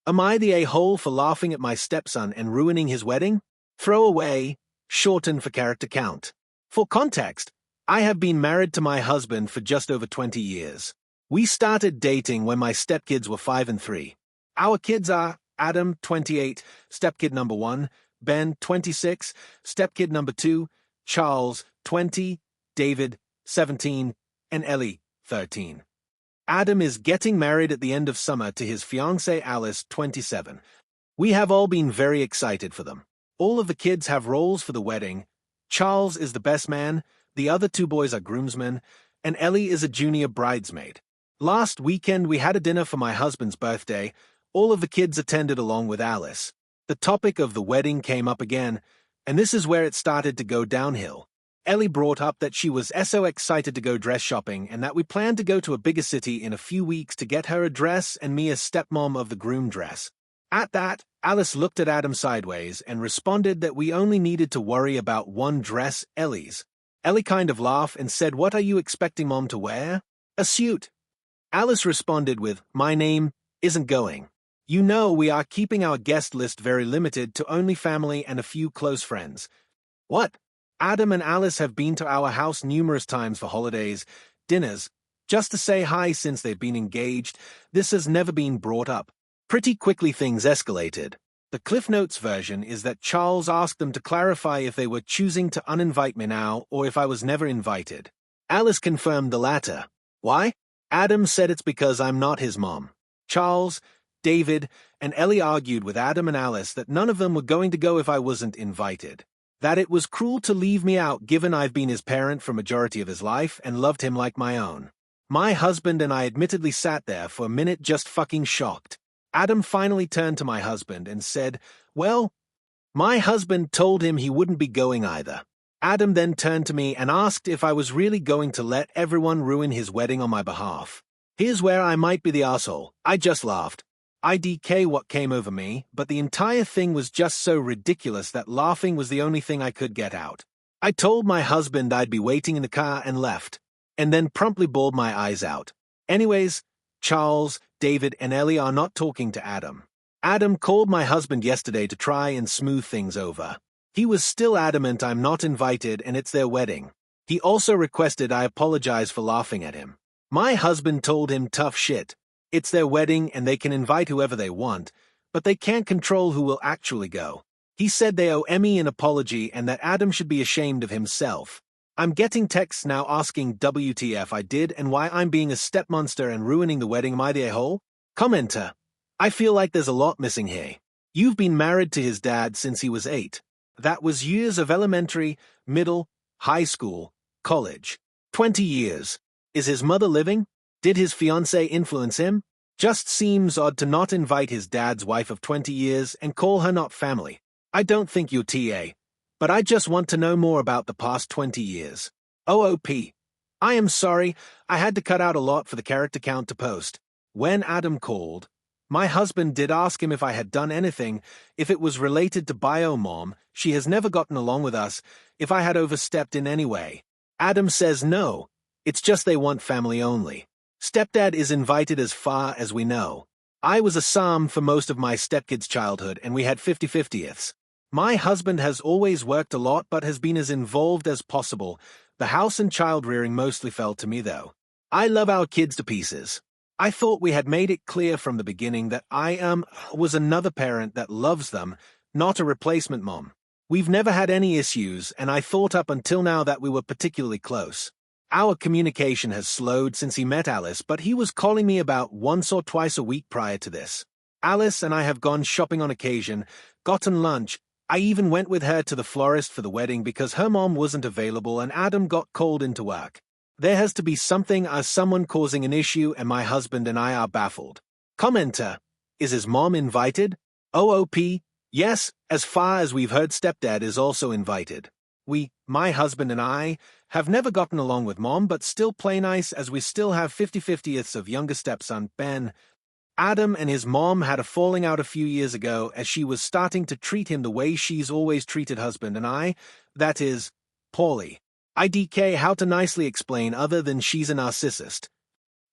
Am I the a-hole for laughing at my stepson and ruining his wedding? Throw away, shorten for character count. For context, I have been married to my husband for just over 20 years. We started dating when my stepkids were 5 and 3. Our kids are Adam, 28, stepkid number 1, Ben, 26, stepkid number 2, Charles, 20, David, 17, and Ellie, 13. Adam is getting married at the end of summer to his fiancée Alice, 27. We have all been very excited for them. All of the kids have roles for the wedding. Charles is the best man, the other 2 boys are groomsmen, and Ellie is a junior bridesmaid. Last weekend we had a dinner for my husband's birthday. All of the kids attended along with Alice. The topic of the wedding came up again, and this is where it started to go downhill. Ellie brought up that she was so excited to go dress shopping and that we planned to go to a bigger city in a few weeks to get her a dress and me a stepmom of the groom dress. At that, Alice looked at Adam sideways and responded that we only needed to worry about one dress, Ellie's. Ellie kind of laughed and said, "What are you expecting Mom to wear? A suit." Alice responded with, "My name isn't going. You know we are keeping our guest list very limited to only family and a few close friends." What? Adam and Alice have been to our house numerous times for holidays, dinners, just to say hi since they've been engaged. This has never been brought up. Pretty quickly things escalated. The Cliff Notes version is that Charles asked them to clarify if they were choosing to uninvite me now or if I was never invited. Alice confirmed the latter. Why? Adam said it's because I'm not his mom. Charles, David, and Ellie argued with Adam and Alice that none of them were going to go if I wasn't invited. That it was cruel to leave me out given I've been his parent for majority of his life and loved him like my own. My husband and I admittedly sat there for a minute just fucking shocked. Adam finally turned to my husband and said, "Well," my husband told him he wouldn't be going either. Adam then turned to me and asked if I was really going to let everyone ruin his wedding on my behalf. Here's where I might be the asshole. I just laughed. IDK what came over me, but the entire thing was just so ridiculous that laughing was the only thing I could get out. I told my husband I'd be waiting in the car and left, and then promptly bawled my eyes out. Anyways, Charles, David, and Ellie are not talking to Adam. Adam called my husband yesterday to try and smooth things over. He was still adamant I'm not invited and it's their wedding. He also requested I apologize for laughing at him. My husband told him tough shit. It's their wedding and they can invite whoever they want, but they can't control who will actually go. He said they owe Emmy an apology and that Adam should be ashamed of himself. I'm getting texts now asking WTF I did and why I'm being a stepmonster and ruining the wedding. Am I the a-hole? Commenter. I feel like there's a lot missing here. You've been married to his dad since he was 8. That was years of elementary, middle, high school, college. 20 years. Is his mother living? Did his fiancée influence him? Just seems odd to not invite his dad's wife of 20 years and call her not family. I don't think you're TA, but I just want to know more about the past 20 years. OOP. I am sorry, I had to cut out a lot for the character count to post. When Adam called, my husband did ask him if I had done anything, if it was related to bio-mom, she has never gotten along with us, if I had overstepped in any way. Adam says no, it's just they want family only. Stepdad is invited as far as we know. I was a Psalm for most of my stepkid's childhood and we had 50-50ths. My husband has always worked a lot but has been as involved as possible. The house and child rearing mostly fell to me though. I love our kids to pieces. I thought we had made it clear from the beginning that I was another parent that loves them, not a replacement mom. We've never had any issues, and I thought up until now that we were particularly close. Our communication has slowed since he met Alice, but he was calling me about once or twice a week prior to this. Alice and I have gone shopping on occasion, gotten lunch. I even went with her to the florist for the wedding because her mom wasn't available and Adam got called into work. There has to be something as someone causing an issue and my husband and I are baffled. Commenter. Is his mom invited? OOP. Yes, as far as we've heard stepdad is also invited. My husband and I, have never gotten along with mom but still play nice as we still have 50-50ths of younger stepson, Ben. Adam and his mom had a falling out a few years ago as she was starting to treat him the way she's always treated husband and I, that is, poorly. IDK how to nicely explain other than she's a narcissist.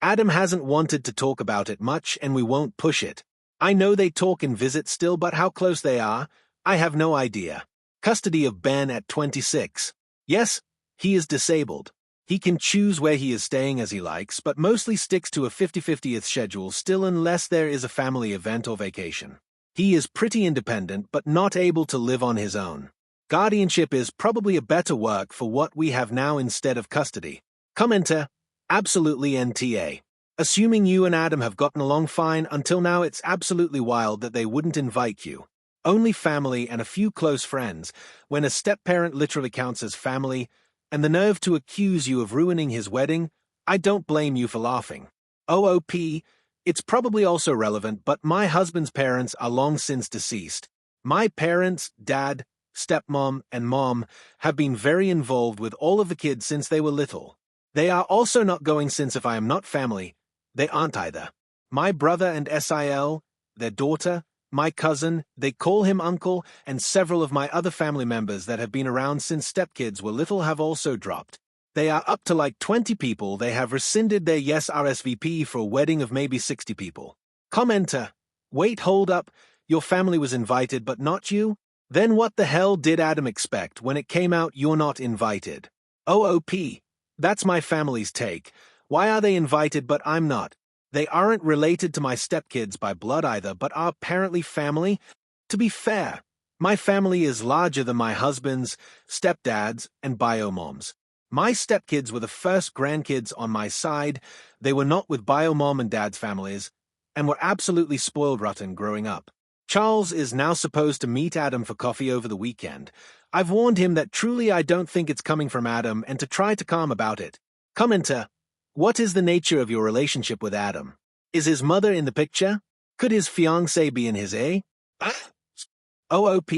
Adam hasn't wanted to talk about it much and we won't push it. I know they talk and visit still, but how close they are, I have no idea. Custody of Ben at 26. Yes, he is disabled. He can choose where he is staying as he likes, but mostly sticks to a 50-50th schedule still unless there is a family event or vacation. He is pretty independent, but not able to live on his own. Guardianship is probably a better work for what we have now instead of custody. Commenter, absolutely NTA. Assuming you and Adam have gotten along fine until now, it's absolutely wild that they wouldn't invite you. Only family and a few close friends, when a step-parent literally counts as family, and the nerve to accuse you of ruining his wedding, I don't blame you for laughing. OOP, it's probably also relevant, but my husband's parents are long since deceased. My parents, dad, stepmom, and mom have been very involved with all of the kids since they were little. They are also not going since if I am not family, they aren't either. My brother and SIL, their daughter, my cousin, they call him uncle, and several of my other family members that have been around since stepkids were little have also dropped. They are up to like 20 people. They have rescinded their yes RSVP for a wedding of maybe 60 people. Commenter, wait, hold up, your family was invited but not you? Then what the hell did Adam expect when it came out you're not invited? OOP, that's my family's take. Why are they invited but I'm not? They aren't related to my stepkids by blood either, but are apparently family. To be fair, my family is larger than my husband's, stepdad's, and bio-moms. My stepkids were the first grandkids on my side. They were not with bio-mom and dad's families, and were absolutely spoiled rotten growing up. Charles is now supposed to meet Adam for coffee over the weekend. I've warned him that truly I don't think it's coming from Adam and to try to calm about it. Commenter, what is the nature of your relationship with Adam? Is his mother in the picture? Could his fiancée be in his A? OOP,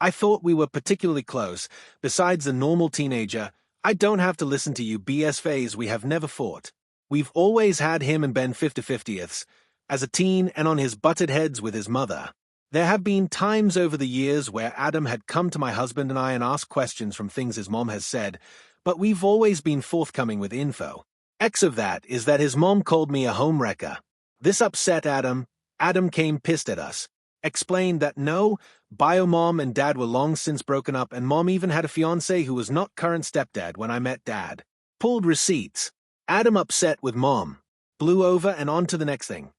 I thought we were particularly close. Besides the normal teenager, I don't have to listen to you BS phase. We have never fought. We've always had him and Ben 50-50ths. As a teen and on his butted heads with his mother. There have been times over the years where Adam had come to my husband and I and asked questions from things his mom has said, but we've always been forthcoming with info. X of that is that his mom called me a homewrecker. This upset Adam. Adam came pissed at us. Explained that no, bio-mom and dad were long since broken up and mom even had a fiancé who was not current stepdad when I met dad. Pulled receipts. Adam upset with mom. Blew over and on to the next thing.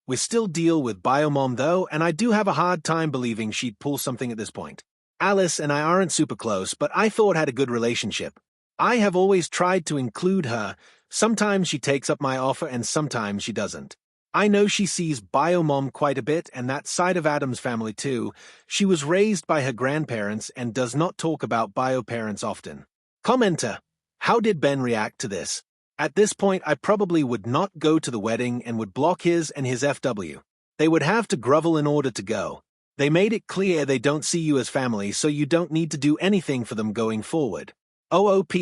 We still deal with bio-mom though, and I do have a hard time believing she'd pull something at this point. Alice and I aren't super close, but I thought had a good relationship. I have always tried to include her. Sometimes she takes up my offer and sometimes she doesn't. I know she sees bio-mom quite a bit and that side of Adam's family too. She was raised by her grandparents and does not talk about bio-parents often. Commenter, how did Ben react to this? At this point I probably would not go to the wedding and would block his and his FW. They would have to grovel in order to go. They made it clear they don't see you as family, so you don't need to do anything for them going forward. OOP,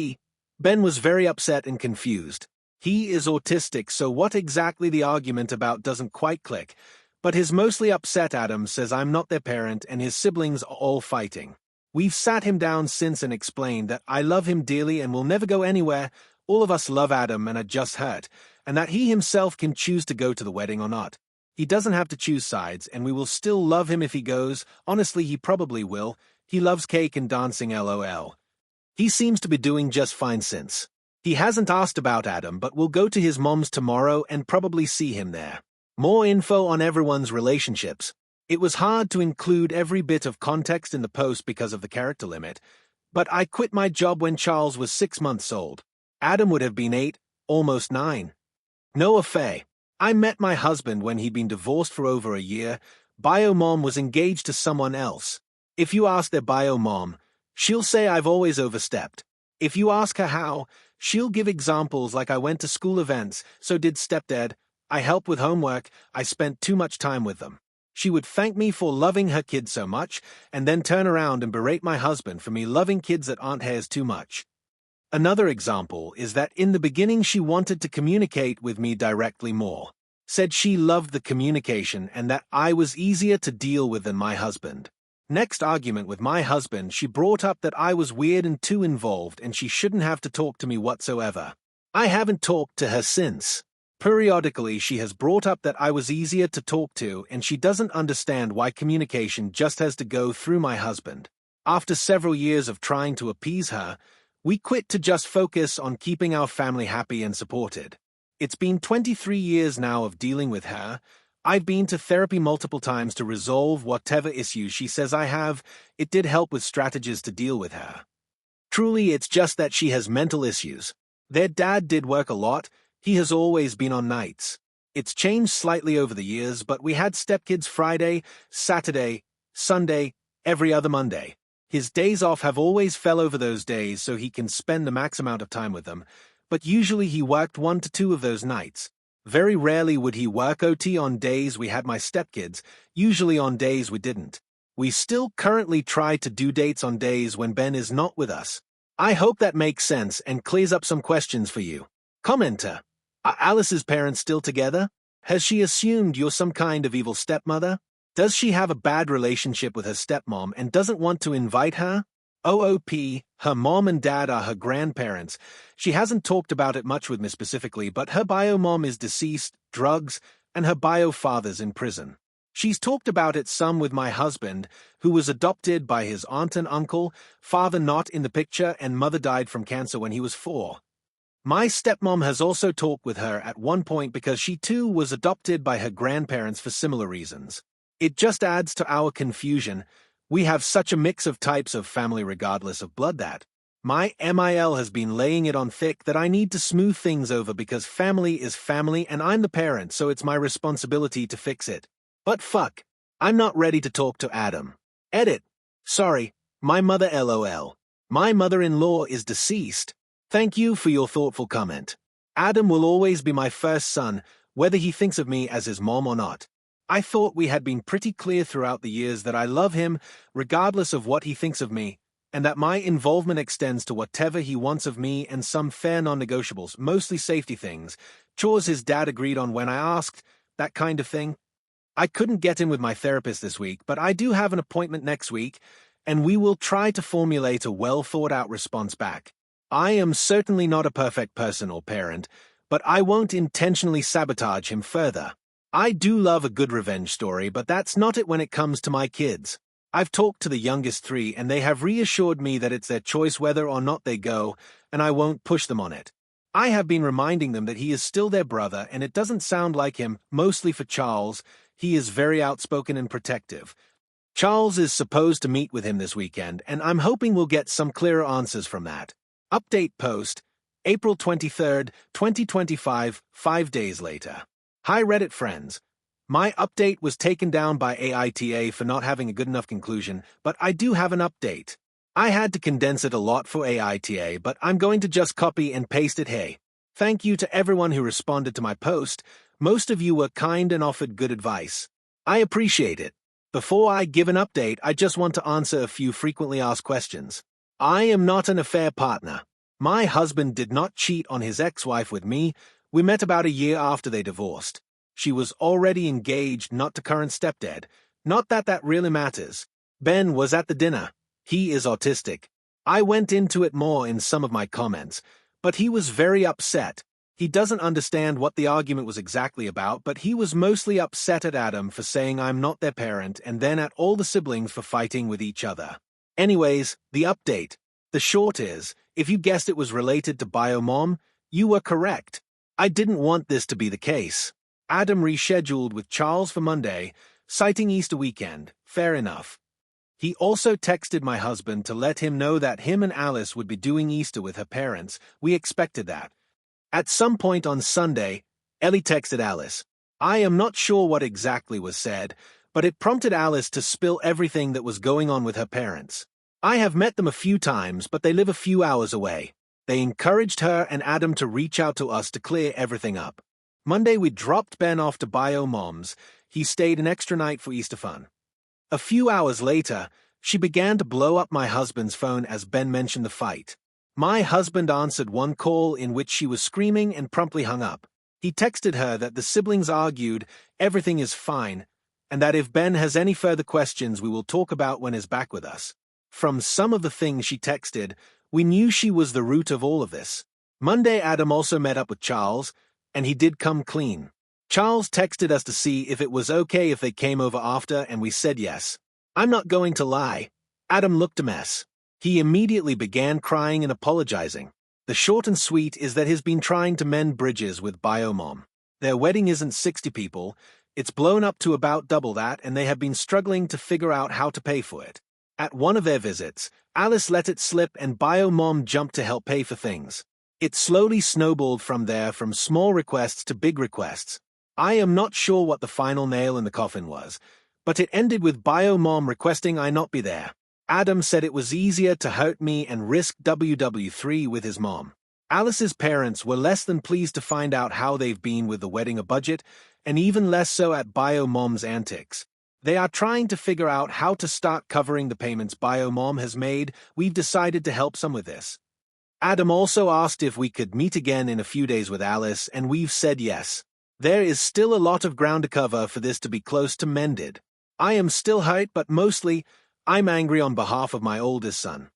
Ben was very upset and confused. He is autistic, so what exactly the argument about doesn't quite click, but his mostly upset Adam says I'm not their parent and his siblings are all fighting. We've sat him down since and explained that I love him dearly and will never go anywhere. All of us love Adam and are just hurt, and that he himself can choose to go to the wedding or not. He doesn't have to choose sides, and we will still love him if he goes. Honestly, he probably will. He loves cake and dancing, LOL. He seems to be doing just fine since. He hasn't asked about Adam, but will go to his mom's tomorrow and probably see him there. More info on everyone's relationships. It was hard to include every bit of context in the post because of the character limit, but I quit my job when Charles was 6 months old. Adam would have been 8, almost 9. No affair. I met my husband when he'd been divorced for over a year. Bio-mom was engaged to someone else. If you ask their bio-mom, she'll say I've always overstepped. If you ask her how, she'll give examples like I went to school events, so did stepdad, I helped with homework, I spent too much time with them. She would thank me for loving her kids so much, and then turn around and berate my husband for me loving kids that aren't hers too much. Another example is that in the beginning she wanted to communicate with me directly more. Said she loved the communication and that I was easier to deal with than my husband. Next argument with my husband, she brought up that I was weird and too involved and she shouldn't have to talk to me whatsoever. I haven't talked to her since. Periodically, she has brought up that I was easier to talk to and she doesn't understand why communication just has to go through my husband. After several years of trying to appease her, we quit to just focus on keeping our family happy and supported. It's been 23 years now of dealing with her. I've been to therapy multiple times to resolve whatever issues she says I have. It did help with strategies to deal with her. Truly, it's just that she has mental issues. Their dad did work a lot. He has always been on nights. It's changed slightly over the years, but we had stepkids Friday, Saturday, Sunday, every other Monday. His days off have always fell over those days so he can spend the max amount of time with them, but usually he worked 1 to 2 of those nights. Very rarely would he work OT on days we had my stepkids, usually on days we didn't. We still currently try to do dates on days when Ben is not with us. I hope that makes sense and clears up some questions for you. Commenter: are Alice's parents still together? Has she assumed you're some kind of evil stepmother? Does she have a bad relationship with her stepmom and doesn't want to invite her? OOP, her mom and dad are her grandparents. She hasn't talked about it much with me specifically, but her bio mom is deceased, drugs, and her bio father's in prison. She's talked about it some with my husband, who was adopted by his aunt and uncle, father not in the picture, and mother died from cancer when he was 4. My stepmom has also talked with her at one point because she too was adopted by her grandparents for similar reasons. It just adds to our confusion. We have such a mix of types of family regardless of blood that my MIL has been laying it on thick that I need to smooth things over because family is family and I'm the parent, so it's my responsibility to fix it. But fuck, I'm not ready to talk to Adam. Edit. Sorry, my mother LOL. My mother-in-law is deceased. Thank you for your thoughtful comment. Adam will always be my first son, whether he thinks of me as his mom or not. I thought we had been pretty clear throughout the years that I love him, regardless of what he thinks of me, and that my involvement extends to whatever he wants of me and some fair non-negotiables, mostly safety things, chores his dad agreed on when I asked, that kind of thing. I couldn't get in with my therapist this week, but I do have an appointment next week, and we will try to formulate a well-thought-out response back. I am certainly not a perfect person or parent, but I won't intentionally sabotage him further. I do love a good revenge story, but that's not it when it comes to my kids. I've talked to the youngest 3, and they have reassured me that it's their choice whether or not they go, and I won't push them on it. I have been reminding them that he is still their brother, and it doesn't sound like him, mostly for Charles. He is very outspoken and protective. Charles is supposed to meet with him this weekend, and I'm hoping we'll get some clearer answers from that. Update post, April 23rd, 2025, 5 days later. Hi Reddit friends. My update was taken down by AITA for not having a good enough conclusion, but I do have an update. I had to condense it a lot for AITA, but I'm going to just copy and paste it. Hey, thank you to everyone who responded to my post. Most of you were kind and offered good advice. I appreciate it. Before I give an update, I just want to answer a few frequently asked questions. I am not an affair partner. My husband did not cheat on his ex-wife with me. We met about a year after they divorced. She was already engaged, not to current stepdad. Not that that really matters. Ben was at the dinner. He is autistic. I went into it more in some of my comments, but he was very upset. He doesn't understand what the argument was exactly about, but he was mostly upset at Adam for saying I'm not their parent and then at all the siblings for fighting with each other. Anyways, the update. The short is, if you guessed it was related to bio-mom, you were correct. I didn't want this to be the case. Adam rescheduled with Charles for Monday, citing Easter weekend. Fair enough. He also texted my husband to let him know that him and Alice would be doing Easter with her parents. We expected that. At some point on Sunday, Ellie texted Alice. I am not sure what exactly was said, but it prompted Alice to spill everything that was going on with her parents. I have met them a few times, but they live a few hours away. They encouraged her and Adam to reach out to us to clear everything up. Monday we dropped Ben off to bio-mom's. He stayed an extra night for Easter fun. A few hours later, she began to blow up my husband's phone as Ben mentioned the fight. My husband answered one call in which she was screaming and promptly hung up. He texted her that the siblings argued everything is fine, and that if Ben has any further questions we will talk about when he's back with us. From some of the things she texted, we knew she was the root of all of this. Monday Adam also met up with Charles. and he did come clean. Charles texted us to see if it was okay if they came over after, and we said yes. I'm not going to lie. Adam looked a mess. He immediately began crying and apologizing. The short and sweet is that he's been trying to mend bridges with Biomom. Their wedding isn't 60 people, it's blown up to about double that, and they have been struggling to figure out how to pay for it. At one of their visits, Alice let it slip and Biomom jumped to help pay for things. It slowly snowballed from there, from small requests to big requests. I am not sure what the final nail in the coffin was, but it ended with Biomom requesting I not be there. Adam said it was easier to hurt me and risk WW3 with his mom. Alice's parents were less than pleased to find out how they've been with the wedding a budget, and even less so at Biomom's antics. They are trying to figure out how to start covering the payments Biomom has made. We've decided to help some with this. Adam also asked if we could meet again in a few days with Alice, and we've said yes. There is still a lot of ground to cover for this to be close to mended. I am still hurt, but mostly, I'm angry on behalf of my oldest son.